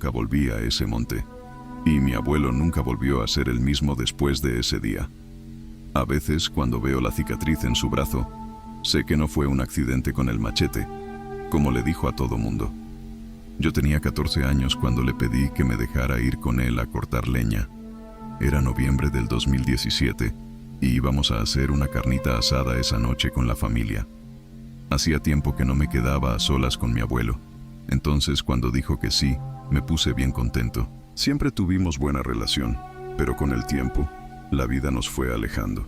nunca volví a ese monte. Y mi abuelo nunca volvió a ser el mismo después de ese día. A veces, cuando veo la cicatriz en su brazo, sé que no fue un accidente con el machete, como le dijo a todo mundo. Yo tenía 14 años cuando le pedí que me dejara ir con él a cortar leña. Era noviembre del 2017 y íbamos a hacer una carnita asada esa noche con la familia. Hacía tiempo que no me quedaba a solas con mi abuelo. Entonces, cuando dijo que sí, me puse bien contento. Siempre tuvimos buena relación, pero con el tiempo, la vida nos fue alejando.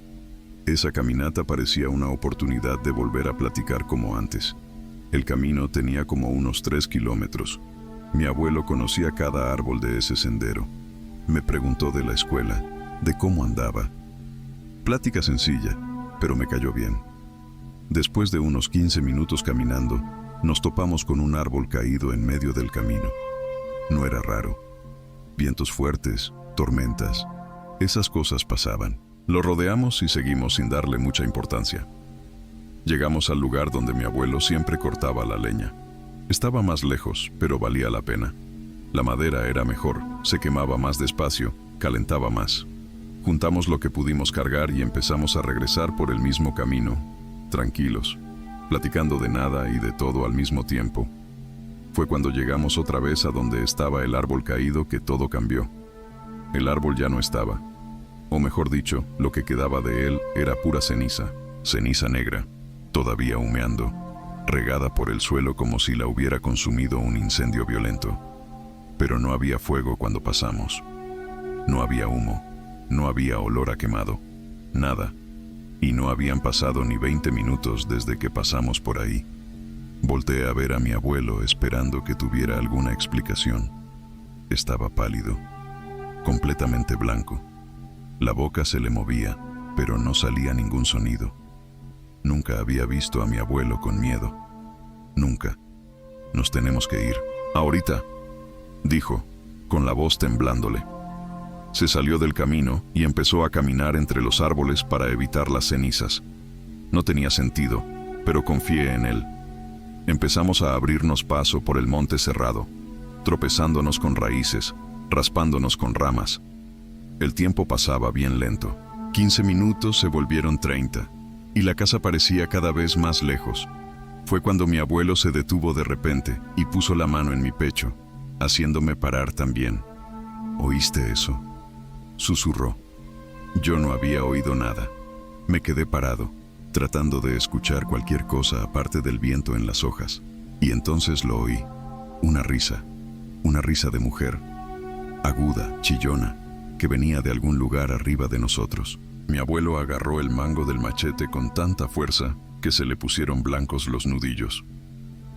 Esa caminata parecía una oportunidad de volver a platicar como antes. El camino tenía como unos 3 kilómetros. Mi abuelo conocía cada árbol de ese sendero. Me preguntó de la escuela, de cómo andaba. Plática sencilla, pero me cayó bien. Después de unos 15 minutos caminando, nos topamos con un árbol caído en medio del camino. No era raro. Vientos fuertes, tormentas, esas cosas pasaban. Lo rodeamos y seguimos sin darle mucha importancia. Llegamos al lugar donde mi abuelo siempre cortaba la leña. Estaba más lejos, pero valía la pena. La madera era mejor, se quemaba más despacio, calentaba más. Juntamos lo que pudimos cargar y empezamos a regresar por el mismo camino, tranquilos, platicando de nada y de todo al mismo tiempo. Fue cuando llegamos otra vez a donde estaba el árbol caído que todo cambió. El árbol ya no estaba. O mejor dicho, lo que quedaba de él era pura ceniza, ceniza negra, todavía humeando, regada por el suelo como si la hubiera consumido un incendio violento. Pero no había fuego cuando pasamos. No había humo. No había olor a quemado, nada, y no habían pasado ni 20 minutos desde que pasamos por ahí. Volteé a ver a mi abuelo esperando que tuviera alguna explicación. Estaba pálido, completamente blanco. La boca se le movía, pero no salía ningún sonido. Nunca había visto a mi abuelo con miedo. Nunca. Nos tenemos que ir. Ahorita, dijo, con la voz temblándole. Se salió del camino y empezó a caminar entre los árboles para evitar las cenizas. No tenía sentido, pero confié en él. Empezamos a abrirnos paso por el monte cerrado, tropezándonos con raíces, raspándonos con ramas. El tiempo pasaba bien lento. 15 minutos se volvieron 30, y la casa parecía cada vez más lejos. Fue cuando mi abuelo se detuvo de repente y puso la mano en mi pecho, haciéndome parar también. ¿Oíste eso?, susurró. Yo no había oído nada. Me quedé parado, tratando de escuchar cualquier cosa aparte del viento en las hojas. Y entonces lo oí. Una risa de mujer, aguda, chillona, que venía de algún lugar arriba de nosotros. Mi abuelo agarró el mango del machete con tanta fuerza que se le pusieron blancos los nudillos.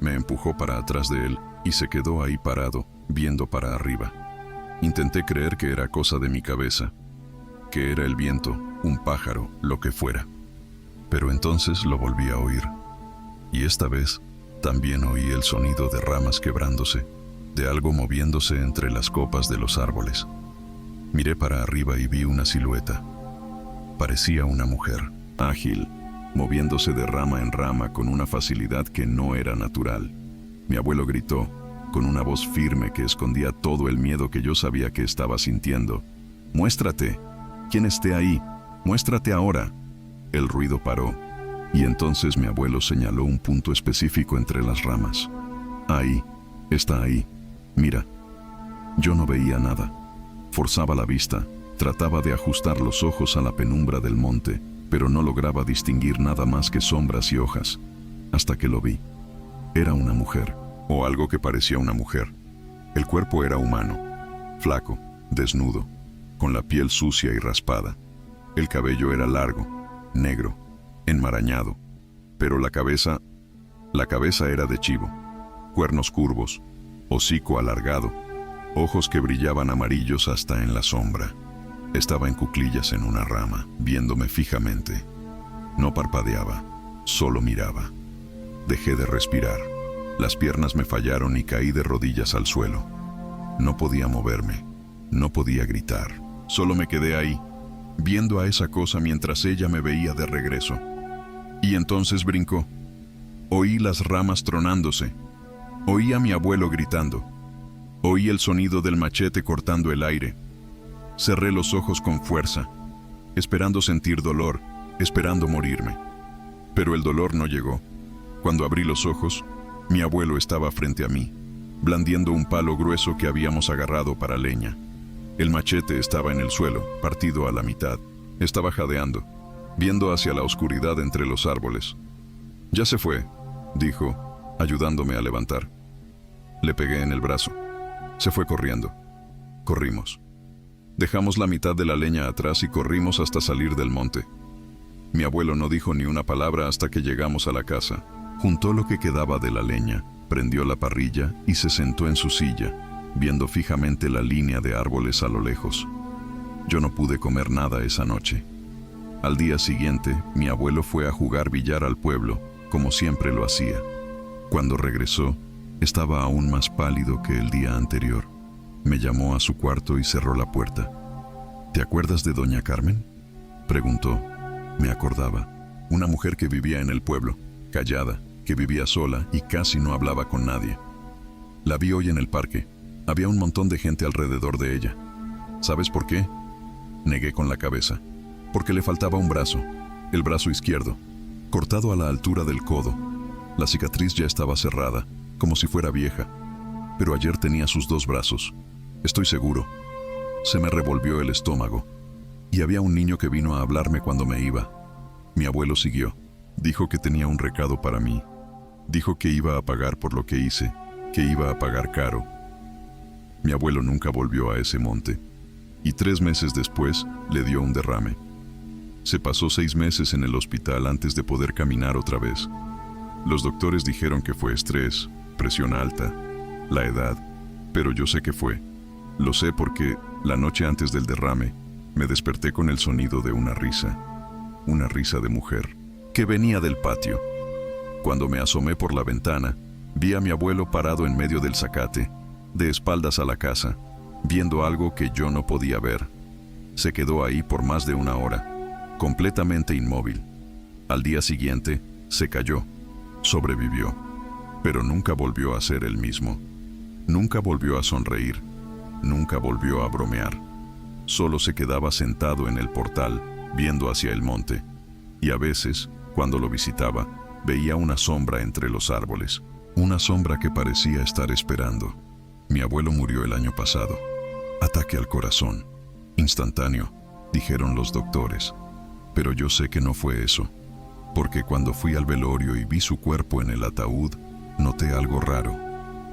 Me empujó para atrás de él y se quedó ahí parado, viendo para arriba. Intenté creer que era cosa de mi cabeza, que era el viento, un pájaro, lo que fuera. Pero entonces lo volví a oír. Y esta vez también oí el sonido de ramas quebrándose, de algo moviéndose entre las copas de los árboles. Miré para arriba y vi una silueta. Parecía una mujer, ágil, moviéndose de rama en rama con una facilidad que no era natural. Mi abuelo gritó, con una voz firme que escondía todo el miedo que yo sabía que estaba sintiendo. «¡Muéstrate! Quien esté ahí, muéstrate ahora». El ruido paró, y entonces mi abuelo señaló un punto específico entre las ramas. «Ahí, está ahí. Mira». Yo no veía nada. Forzaba la vista, trataba de ajustar los ojos a la penumbra del monte, pero no lograba distinguir nada más que sombras y hojas, hasta que lo vi. Era una mujer, o algo que parecía una mujer. El cuerpo era humano, flaco, desnudo, con la piel sucia y raspada. El cabello era largo, negro, enmarañado, pero la cabeza era de chivo, cuernos curvos, hocico alargado, ojos que brillaban amarillos hasta en la sombra. Estaba en cuclillas en una rama, viéndome fijamente. No parpadeaba, solo miraba. Dejé de respirar. Las piernas me fallaron y caí de rodillas al suelo. No podía moverme, no podía gritar. Solo me quedé ahí, viendo a esa cosa mientras ella me veía de regreso. Y entonces brincó. Oí las ramas tronándose. Oí a mi abuelo gritando. Oí el sonido del machete cortando el aire. Cerré los ojos con fuerza, esperando sentir dolor, esperando morirme. Pero el dolor no llegó. Cuando abrí los ojos, mi abuelo estaba frente a mí, blandiendo un palo grueso que habíamos agarrado para leña. El machete estaba en el suelo, partido a la mitad. Estaba jadeando, viendo hacia la oscuridad entre los árboles. «Ya se fue», dijo, ayudándome a levantar. Le pegué en el brazo. Se fue corriendo. Corrimos. Dejamos la mitad de la leña atrás y corrimos hasta salir del monte. Mi abuelo no dijo ni una palabra hasta que llegamos a la casa. Juntó lo que quedaba de la leña, prendió la parrilla y se sentó en su silla, viendo fijamente la línea de árboles a lo lejos. Yo no pude comer nada esa noche. Al día siguiente, mi abuelo fue a jugar billar al pueblo, como siempre lo hacía. Cuando regresó, estaba aún más pálido que el día anterior. Me llamó a su cuarto y cerró la puerta. «¿Te acuerdas de doña Carmen?», preguntó. Me acordaba. Una mujer que vivía en el pueblo, callada, que vivía sola y casi no hablaba con nadie. La vi hoy en el parque. Había un montón de gente alrededor de ella. ¿Sabes por qué?, negué con la cabeza. Porque le faltaba un brazo, el brazo izquierdo, cortado a la altura del codo. La cicatriz ya estaba cerrada, como si fuera vieja. Pero ayer tenía sus dos brazos. Estoy seguro. Se me revolvió el estómago. Y había un niño que vino a hablarme cuando me iba. Mi abuelo siguió. Dijo que tenía un recado para mí. Dijo que iba a pagar por lo que hice, que iba a pagar caro. Mi abuelo nunca volvió a ese monte. Y 3 meses después le dio un derrame. Se pasó 6 meses en el hospital antes de poder caminar otra vez. Los doctores dijeron que fue estrés, presión alta, la edad, pero yo sé que fue. Lo sé porque la noche antes del derrame me desperté con el sonido de una risa de mujer, que venía del patio. Cuando me asomé por la ventana, vi a mi abuelo parado en medio del zacate, de espaldas a la casa, viendo algo que yo no podía ver. Se quedó ahí por más de 1 hora, completamente inmóvil. Al día siguiente, se cayó, sobrevivió, pero nunca volvió a ser el mismo. Nunca volvió a sonreír, nunca volvió a bromear. Solo se quedaba sentado en el portal, viendo hacia el monte, y a veces, cuando lo visitaba, veía una sombra entre los árboles, una sombra que parecía estar esperando. Mi abuelo murió el año pasado. Ataque al corazón. Instantáneo, dijeron los doctores. Pero yo sé que no fue eso, porque cuando fui al velorio y vi su cuerpo en el ataúd, noté algo raro.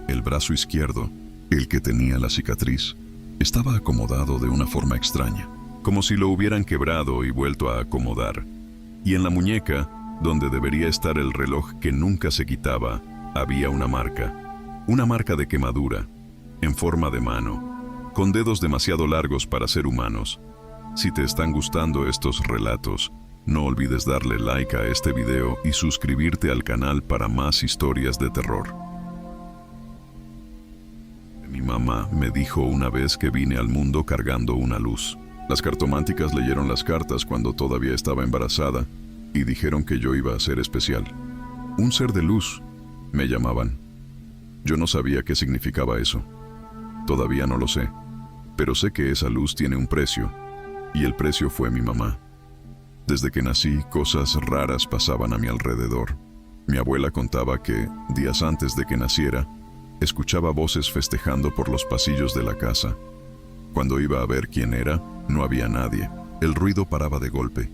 El brazo izquierdo, el que tenía la cicatriz, estaba acomodado de una forma extraña, como si lo hubieran quebrado y vuelto a acomodar. Y en la muñeca, donde debería estar el reloj que nunca se quitaba, había una marca de quemadura, en forma de mano, con dedos demasiado largos para ser humanos. Si te están gustando estos relatos, no olvides darle like a este video y suscribirte al canal para más historias de terror. Mi mamá me dijo una vez que vine al mundo cargando una luz. Las cartománticas leyeron las cartas cuando todavía estaba embarazada y dijeron que yo iba a ser especial. Un ser de luz, me llamaban. Yo no sabía qué significaba eso. Todavía no lo sé, pero sé que esa luz tiene un precio, y el precio fue mi mamá. Desde que nací, cosas raras pasaban a mi alrededor. Mi abuela contaba que, días antes de que naciera, escuchaba voces festejando por los pasillos de la casa. Cuando iba a ver quién era, no había nadie. El ruido paraba de golpe.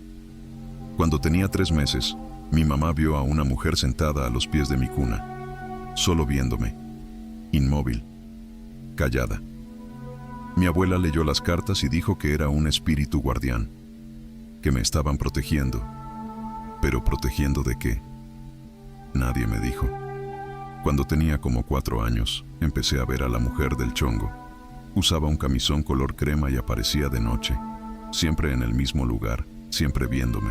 Cuando tenía 3 meses, mi mamá vio a una mujer sentada a los pies de mi cuna, solo viéndome, inmóvil, callada. Mi abuela leyó las cartas y dijo que era un espíritu guardián, que me estaban protegiendo. ¿Pero protegiendo de qué? Nadie me dijo. Cuando tenía como 4 años, empecé a ver a la mujer del chongo. Usaba un camisón color crema y aparecía de noche, siempre en el mismo lugar, siempre viéndome.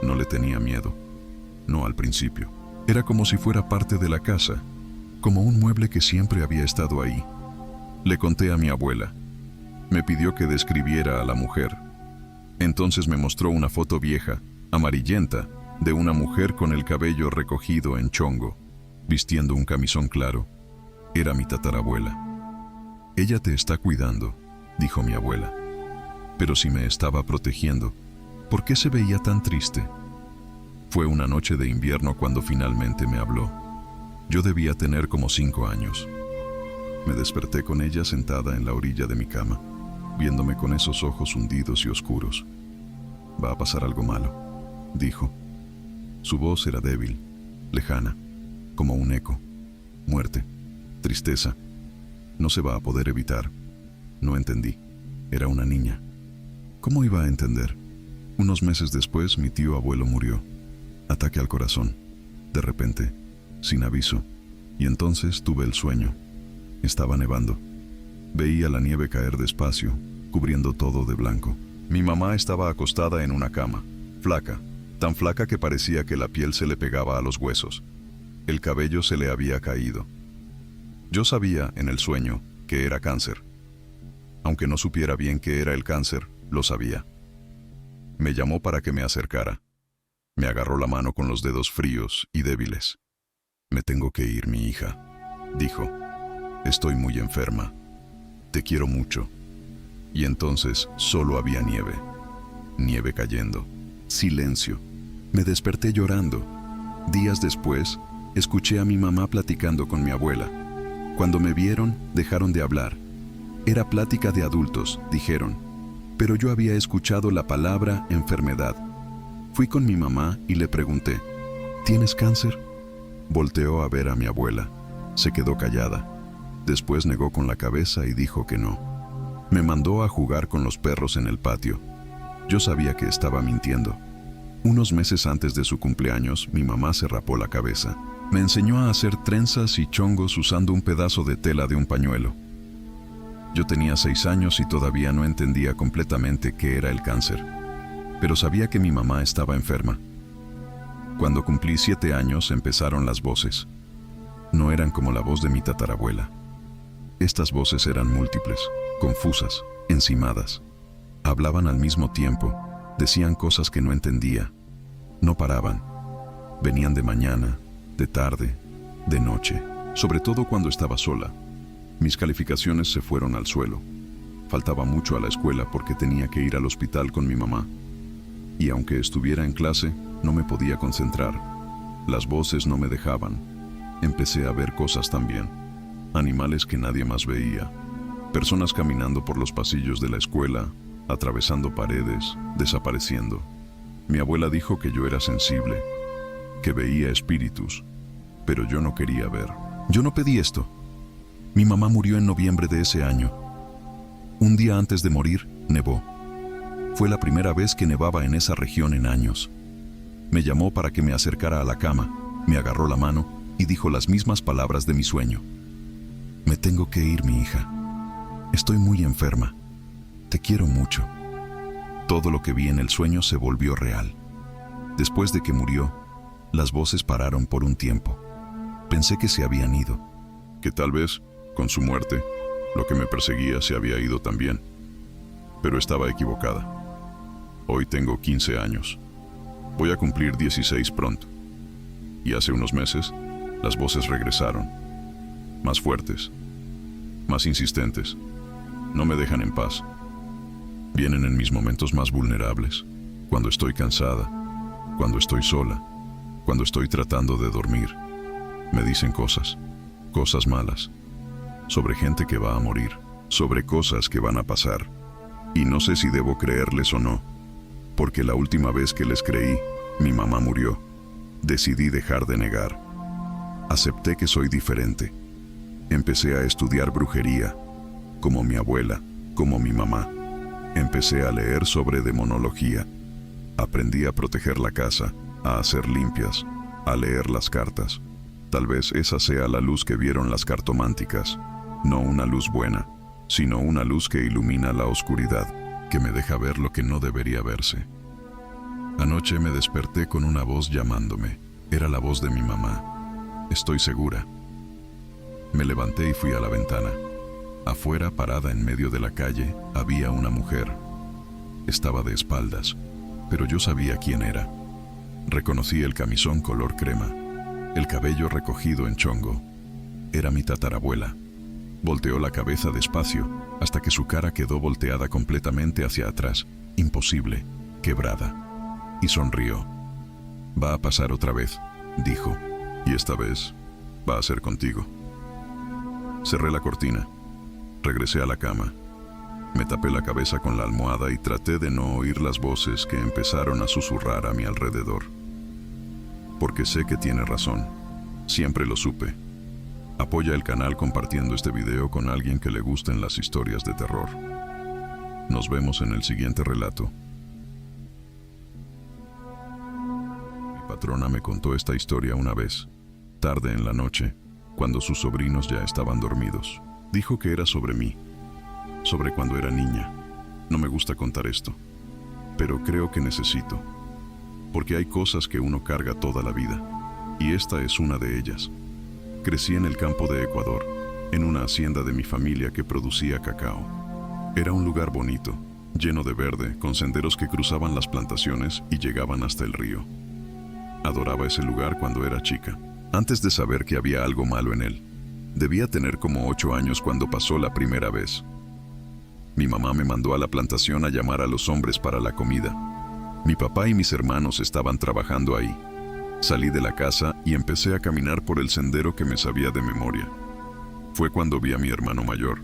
No le tenía miedo, no al principio. Era como si fuera parte de la casa, como un mueble que siempre había estado ahí. Le conté a mi abuela. Me pidió que describiera a la mujer. Entonces me mostró una foto vieja, amarillenta, de una mujer con el cabello recogido en chongo, vistiendo un camisón claro. Era mi tatarabuela. Ella te está cuidando, dijo mi abuela. Pero si me estaba protegiendo, ¿por qué se veía tan triste? Fue una noche de invierno cuando finalmente me habló. Yo debía tener como 5 años. Me desperté con ella sentada en la orilla de mi cama, viéndome con esos ojos hundidos y oscuros. Va a pasar algo malo, dijo. Su voz era débil, lejana, como un eco. Muerte, tristeza. No se va a poder evitar. No entendí. Era una niña. ¿Cómo iba a entender? Unos meses después, mi tío abuelo murió. Ataque al corazón. De repente, sin aviso. Y entonces tuve el sueño. Estaba nevando. Veía la nieve caer despacio, cubriendo todo de blanco. Mi mamá estaba acostada en una cama, flaca, tan flaca que parecía que la piel se le pegaba a los huesos. El cabello se le había caído. Yo sabía, en el sueño, que era cáncer. Aunque no supiera bien qué era el cáncer, lo sabía. Me llamó para que me acercara. Me agarró la mano con los dedos fríos y débiles. Me tengo que ir, mi hija, dijo. Estoy muy enferma. Te quiero mucho. Y entonces solo había nieve. Nieve cayendo. Silencio. Me desperté llorando. Días después, escuché a mi mamá platicando con mi abuela. Cuando me vieron, dejaron de hablar. Era plática de adultos, dijeron. Pero yo había escuchado la palabra enfermedad. Fui con mi mamá y le pregunté, ¿tienes cáncer? Volteó a ver a mi abuela. Se quedó callada. Después negó con la cabeza y dijo que no. Me mandó a jugar con los perros en el patio. Yo sabía que estaba mintiendo. Unos meses antes de su cumpleaños, mi mamá se rapó la cabeza. Me enseñó a hacer trenzas y chongos usando un pedazo de tela de un pañuelo. Yo tenía 6 años y todavía no entendía completamente qué era el cáncer, pero sabía que mi mamá estaba enferma. Cuando cumplí 7 años empezaron las voces. No eran como la voz de mi tatarabuela. Estas voces eran múltiples, confusas, encimadas. Hablaban al mismo tiempo, decían cosas que no entendía. No paraban. Venían de mañana, de tarde, de noche, sobre todo cuando estaba sola. Mis calificaciones se fueron al suelo. Faltaba mucho a la escuela porque tenía que ir al hospital con mi mamá. Y aunque estuviera en clase, no me podía concentrar. Las voces no me dejaban. Empecé a ver cosas también. Animales que nadie más veía. Personas caminando por los pasillos de la escuela, atravesando paredes, desapareciendo. Mi abuela dijo que yo era sensible, que veía espíritus, pero yo no quería ver. Yo no pedí esto. Mi mamá murió en noviembre de ese año. Un día antes de morir, nevó. Fue la primera vez que nevaba en esa región en años. Me llamó para que me acercara a la cama, me agarró la mano y dijo las mismas palabras de mi sueño. Me tengo que ir, mi hija. Estoy muy enferma. Te quiero mucho. Todo lo que vi en el sueño se volvió real. Después de que murió, las voces pararon por un tiempo. Pensé que se habían ido. Que tal vez, con su muerte, lo que me perseguía se había ido también. Pero estaba equivocada. Hoy tengo 15 años. Voy a cumplir 16 pronto. Y hace unos meses, las voces regresaron. Más fuertes. Más insistentes. No me dejan en paz. Vienen en mis momentos más vulnerables. Cuando estoy cansada. Cuando estoy sola. Cuando estoy tratando de dormir. Me dicen cosas. Cosas malas. Sobre gente que va a morir. Sobre cosas que van a pasar. Y no sé si debo creerles o no. Porque la última vez que les creí, mi mamá murió. Decidí dejar de negar. Acepté que soy diferente. Empecé a estudiar brujería, como mi abuela, como mi mamá. Empecé a leer sobre demonología. Aprendí a proteger la casa, a hacer limpias, a leer las cartas. Tal vez esa sea la luz que vieron las cartománticas. No una luz buena, sino una luz que ilumina la oscuridad, que me deja ver lo que no debería verse. Anoche me desperté con una voz llamándome. Era la voz de mi mamá. Estoy segura. Me levanté y fui a la ventana. Afuera, parada en medio de la calle, había una mujer. Estaba de espaldas, pero yo sabía quién era. Reconocí el camisón color crema, el cabello recogido en chongo. Era mi tatarabuela. Volteó la cabeza despacio, hasta que su cara quedó volteada completamente hacia atrás, imposible, quebrada. Y sonrió. «Va a pasar otra vez», dijo, «y esta vez va a ser contigo». Cerré la cortina. Regresé a la cama. Me tapé la cabeza con la almohada y traté de no oír las voces que empezaron a susurrar a mi alrededor. Porque sé que tiene razón. Siempre lo supe. Apoya el canal compartiendo este video con alguien que le gusten las historias de terror. Nos vemos en el siguiente relato. Mi patrona me contó esta historia una vez, tarde en la noche, cuando sus sobrinos ya estaban dormidos. Dijo que era sobre mí, sobre cuando era niña. No me gusta contar esto, pero creo que necesito, porque hay cosas que uno carga toda la vida, y esta es una de ellas. Crecí en el campo de Ecuador, en una hacienda de mi familia que producía cacao. Era un lugar bonito, lleno de verde, con senderos que cruzaban las plantaciones y llegaban hasta el río. Adoraba ese lugar cuando era chica, antes de saber que había algo malo en él. Debía tener como 8 años cuando pasó la primera vez. Mi mamá me mandó a la plantación a llamar a los hombres para la comida. Mi papá y mis hermanos estaban trabajando ahí. Salí de la casa y empecé a caminar por el sendero que me sabía de memoria. Fue cuando vi a mi hermano mayor.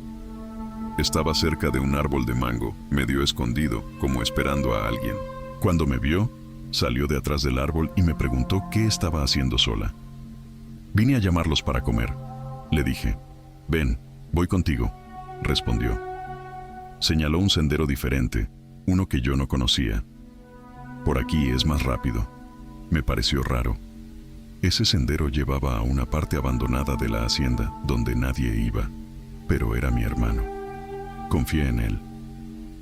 Estaba cerca de un árbol de mango, medio escondido, como esperando a alguien. Cuando me vio, salió de atrás del árbol y me preguntó qué estaba haciendo sola. «Vine a llamarlos para comer», le dije. «Ven, voy contigo», respondió. Señaló un sendero diferente, uno que yo no conocía. «Por aquí es más rápido». Me pareció raro. Ese sendero llevaba a una parte abandonada de la hacienda, donde nadie iba, pero era mi hermano. Confié en él.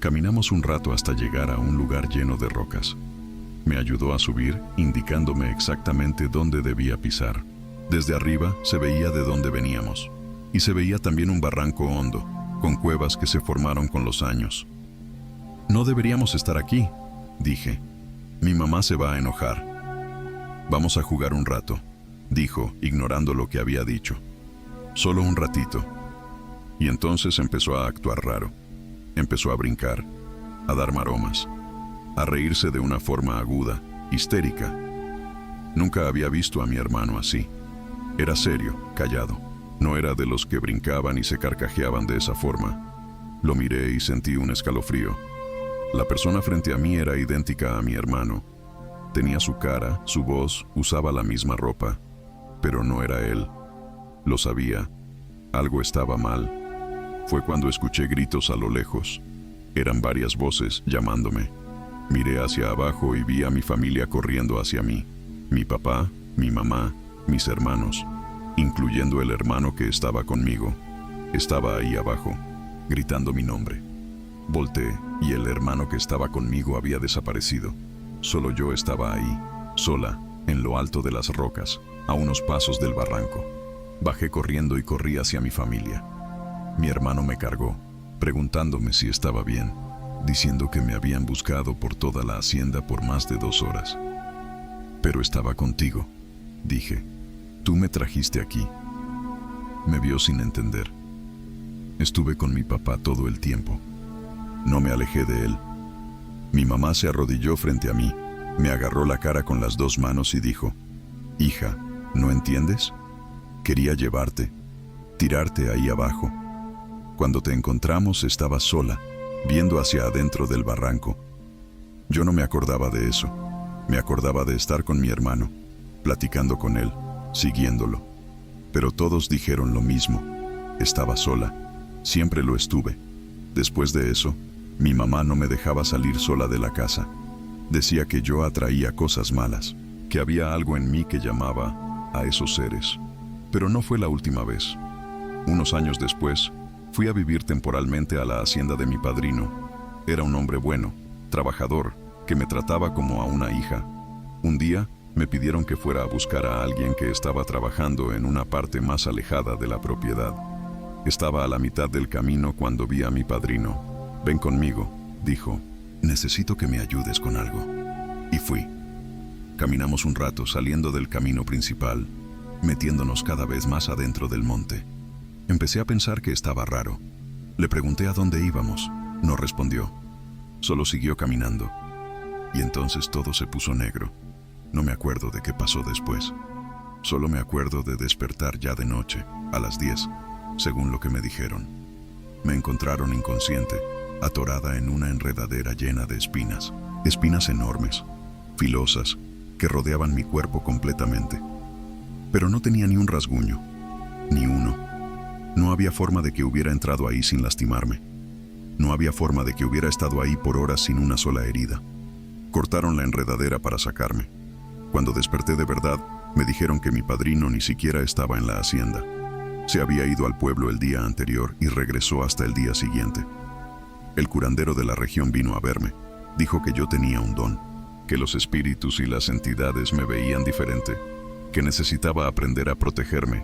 Caminamos un rato hasta llegar a un lugar lleno de rocas. Me ayudó a subir, indicándome exactamente dónde debía pisar. Desde arriba se veía de dónde veníamos, y se veía también un barranco hondo, con cuevas que se formaron con los años. «No deberíamos estar aquí», dije. «Mi mamá se va a enojar». «Vamos a jugar un rato», dijo, ignorando lo que había dicho. «Solo un ratito». Y entonces empezó a actuar raro. Empezó a brincar, a dar maromas, a reírse de una forma aguda, histérica. Nunca había visto a mi hermano así. Era serio, callado. No era de los que brincaban y se carcajeaban de esa forma. Lo miré y sentí un escalofrío. La persona frente a mí era idéntica a mi hermano. Tenía su cara, su voz, usaba la misma ropa, pero no era él. Lo sabía. Algo estaba mal. Fue cuando escuché gritos a lo lejos. Eran varias voces llamándome. Miré hacia abajo y vi a mi familia corriendo hacia mí. Mi papá, mi mamá, mis hermanos, incluyendo el hermano que estaba conmigo. Estaba ahí abajo, gritando mi nombre. Volteé y el hermano que estaba conmigo había desaparecido. Solo yo estaba ahí, sola, en lo alto de las rocas, a unos pasos del barranco. Bajé corriendo y corrí hacia mi familia. Mi hermano me cargó, preguntándome si estaba bien, diciendo que me habían buscado por toda la hacienda por más de 2 horas. «Pero estaba contigo», dije. «Tú me trajiste aquí». Me vio sin entender. Estuve con mi papá todo el tiempo. No me alejé de él. Mi mamá se arrodilló frente a mí, me agarró la cara con las 2 manos y dijo: «Hija, ¿no entiendes? Quería llevarte, tirarte ahí abajo. Cuando te encontramos estabas sola, viendo hacia adentro del barranco». Yo no me acordaba de eso. Me acordaba de estar con mi hermano, platicando con él, siguiéndolo. Pero todos dijeron lo mismo. Estaba sola. Siempre lo estuve. Después de eso, mi mamá no me dejaba salir sola de la casa. Decía que yo atraía cosas malas, que había algo en mí que llamaba a esos seres. Pero no fue la última vez. Unos años después, fui a vivir temporalmente a la hacienda de mi padrino. Era un hombre bueno, trabajador, que me trataba como a una hija. Un día, me pidieron que fuera a buscar a alguien que estaba trabajando en una parte más alejada de la propiedad. Estaba a la mitad del camino cuando vi a mi padrino. «Ven conmigo», dijo. «Necesito que me ayudes con algo». Y fui. Caminamos un rato saliendo del camino principal, metiéndonos cada vez más adentro del monte. Empecé a pensar que estaba raro. Le pregunté a dónde íbamos. No respondió. Solo siguió caminando. Y entonces todo se puso negro. No me acuerdo de qué pasó después. Solo me acuerdo de despertar ya de noche, a las 10, según lo que me dijeron. Me encontraron inconsciente, atorada en una enredadera llena de espinas. Espinas enormes, filosas, que rodeaban mi cuerpo completamente. Pero no tenía ni un rasguño, ni uno. No había forma de que hubiera entrado ahí sin lastimarme. No había forma de que hubiera estado ahí por horas sin una sola herida. Cortaron la enredadera para sacarme. Cuando desperté de verdad, me dijeron que mi padrino ni siquiera estaba en la hacienda. Se había ido al pueblo el día anterior y regresó hasta el día siguiente. El curandero de la región vino a verme. Dijo que yo tenía un don, que los espíritus y las entidades me veían diferente, que necesitaba aprender a protegerme,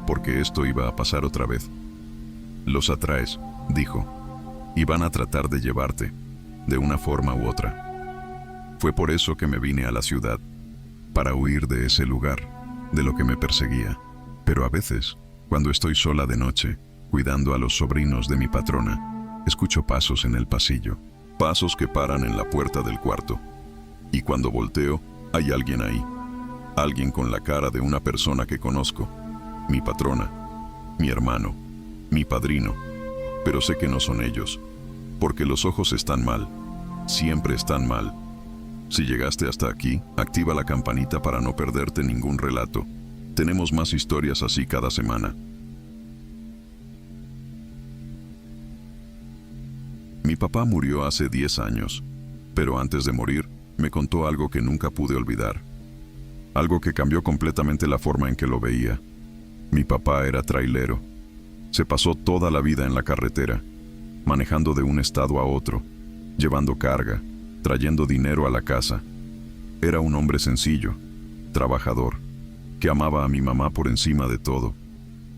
porque esto iba a pasar otra vez. Los atraes, dijo, y van a tratar de llevarte, de una forma u otra. Fue por eso que me vine a la ciudad, para huir de ese lugar, de lo que me perseguía. Pero a veces, cuando estoy sola de noche, cuidando a los sobrinos de mi patrona, escucho pasos en el pasillo, pasos que paran en la puerta del cuarto. Y cuando volteo, hay alguien ahí, alguien con la cara de una persona que conozco, mi patrona, mi hermano, mi padrino, pero sé que no son ellos, porque los ojos están mal, siempre están mal. Si llegaste hasta aquí, activa la campanita para no perderte ningún relato. Tenemos más historias así cada semana. Mi papá murió hace 10 años, pero antes de morir, me contó algo que nunca pude olvidar. Algo que cambió completamente la forma en que lo veía. Mi papá era trailero. Se pasó toda la vida en la carretera, manejando de un estado a otro, llevando carga, trayendo dinero a la casa. Era un hombre sencillo, trabajador, que amaba a mi mamá por encima de todo.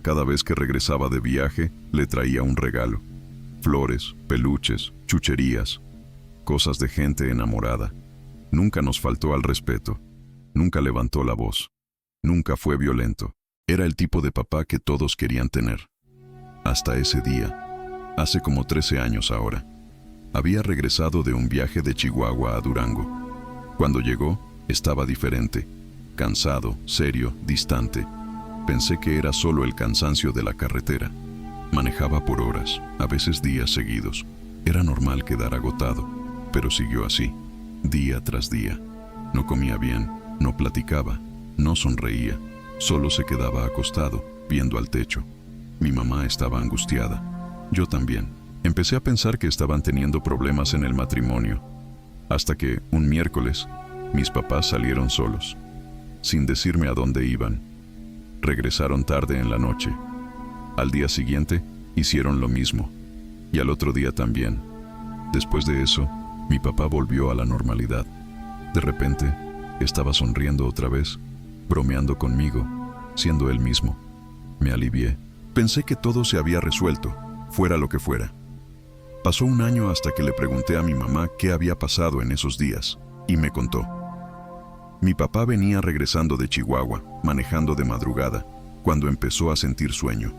Cada vez que regresaba de viaje, le traía un regalo. Flores, peluches, chucherías, cosas de gente enamorada. Nunca nos faltó al respeto, nunca levantó la voz, nunca fue violento. Era el tipo de papá que todos querían tener. Hasta ese día, hace como 13 años ahora, había regresado de un viaje de Chihuahua a Durango. Cuando llegó, estaba diferente, cansado, serio, distante. Pensé que era solo el cansancio de la carretera. Manejaba por horas, a veces días seguidos. Era normal quedar agotado, pero siguió así, día tras día. No comía bien, no platicaba, no sonreía, solo se quedaba acostado, viendo al techo. Mi mamá estaba angustiada. Yo también. Empecé a pensar que estaban teniendo problemas en el matrimonio, hasta que, un miércoles, mis papás salieron solos, sin decirme a dónde iban. Regresaron tarde en la noche. Al día siguiente, hicieron lo mismo, y al otro día también. Después de eso, mi papá volvió a la normalidad. De repente, estaba sonriendo otra vez, bromeando conmigo, siendo él mismo. Me alivié. Pensé que todo se había resuelto, fuera lo que fuera. Pasó un año hasta que le pregunté a mi mamá qué había pasado en esos días, y me contó. Mi papá venía regresando de Chihuahua, manejando de madrugada, cuando empezó a sentir sueño.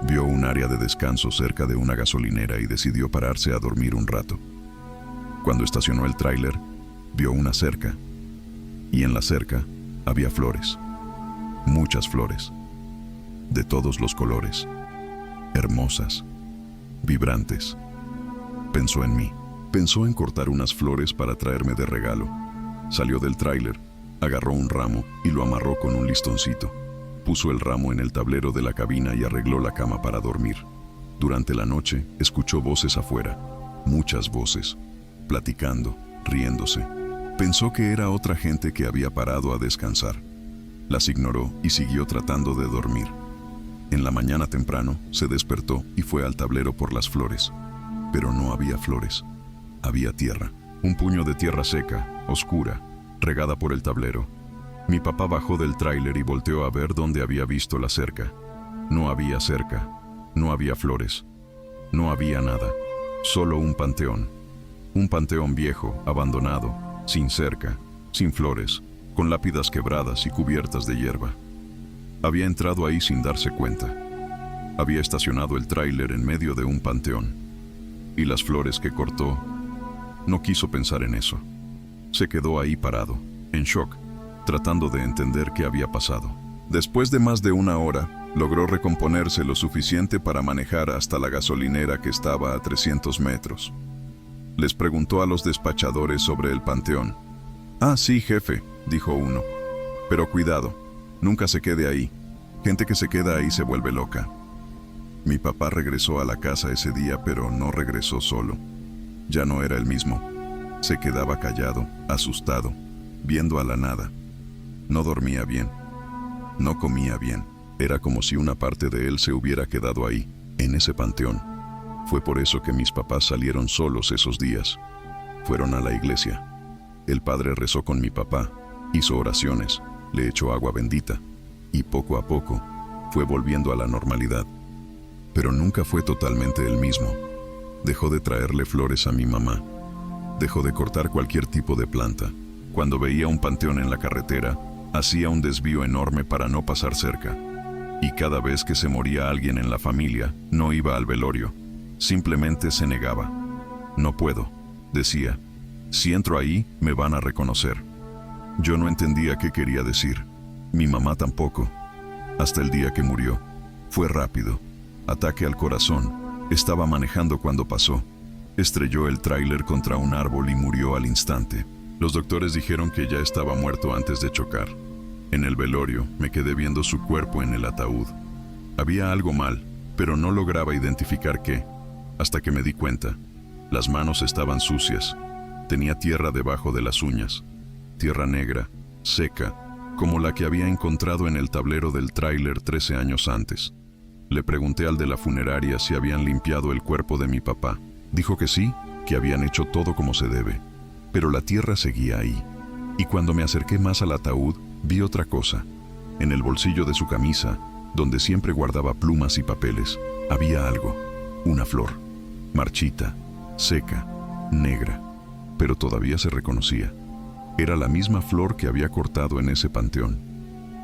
Vio un área de descanso cerca de una gasolinera y decidió pararse a dormir un rato. Cuando estacionó el tráiler, vio una cerca, y en la cerca había flores, muchas flores, de todos los colores, hermosas, vibrantes. Pensó en mí, pensó en cortar unas flores para traerme de regalo. Salió del tráiler, agarró un ramo y lo amarró con un listoncito. Puso el ramo en el tablero de la cabina y arregló la cama para dormir. Durante la noche, escuchó voces afuera, muchas voces, platicando, riéndose. Pensó que era otra gente que había parado a descansar. Las ignoró y siguió tratando de dormir. En la mañana temprano, se despertó y fue al tablero por las flores. Pero no había flores, había tierra. Un puño de tierra seca, oscura, regada por el tablero. Mi papá bajó del tráiler y volteó a ver dónde había visto la cerca. No había cerca, no había flores, no había nada, solo un panteón. Un panteón viejo, abandonado, sin cerca, sin flores, con lápidas quebradas y cubiertas de hierba. Había entrado ahí sin darse cuenta. Había estacionado el tráiler en medio de un panteón. Y las flores que cortó, no quiso pensar en eso. Se quedó ahí parado, en shock, tratando de entender qué había pasado. Después de más de una hora, logró recomponerse lo suficiente para manejar hasta la gasolinera que estaba a 300 metros. Les preguntó a los despachadores sobre el panteón. «Ah, sí, jefe», dijo uno. «Pero cuidado, nunca se quede ahí. Gente que se queda ahí se vuelve loca». Mi papá regresó a la casa ese día, pero no regresó solo. Ya no era el mismo. Se quedaba callado, asustado, viendo a la nada. No dormía bien. No comía bien. Era como si una parte de él se hubiera quedado ahí, en ese panteón. Fue por eso que mis papás salieron solos esos días. Fueron a la iglesia. El padre rezó con mi papá, hizo oraciones, le echó agua bendita, y poco a poco fue volviendo a la normalidad. Pero nunca fue totalmente el mismo. Dejó de traerle flores a mi mamá. Dejó de cortar cualquier tipo de planta. Cuando veía un panteón en la carretera, hacía un desvío enorme para no pasar cerca. Y cada vez que se moría alguien en la familia, no iba al velorio. Simplemente se negaba. «No puedo», decía. «Si entro ahí, me van a reconocer». Yo no entendía qué quería decir. Mi mamá tampoco. Hasta el día que murió. Fue rápido. Ataque al corazón. Estaba manejando cuando pasó. Estrelló el tráiler contra un árbol y murió al instante. Los doctores dijeron que ya estaba muerto antes de chocar. En el velorio, me quedé viendo su cuerpo en el ataúd. Había algo mal, pero no lograba identificar qué. Hasta que me di cuenta. Las manos estaban sucias. Tenía tierra debajo de las uñas. Tierra negra, seca, como la que había encontrado en el tablero del tráiler 13 años antes. Le pregunté al de la funeraria si habían limpiado el cuerpo de mi papá. Dijo que sí, que habían hecho todo como se debe. Pero la tierra seguía ahí. Y cuando me acerqué más al ataúd, vi otra cosa. En el bolsillo de su camisa, donde siempre guardaba plumas y papeles, había algo. Una flor. Marchita, seca, negra, pero todavía se reconocía. Era la misma flor que había cortado en ese panteón.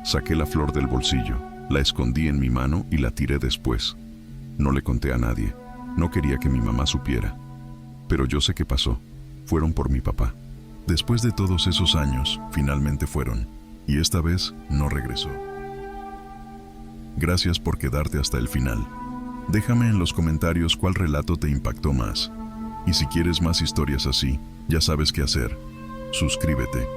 Saqué la flor del bolsillo, la escondí en mi mano y la tiré después. No le conté a nadie. No quería que mi mamá supiera. Pero yo sé qué pasó. Fueron por mi papá. Después de todos esos años, finalmente fueron. Y esta vez no regresó. Gracias por quedarte hasta el final. Déjame en los comentarios cuál relato te impactó más. Y si quieres más historias así, ya sabes qué hacer. Suscríbete.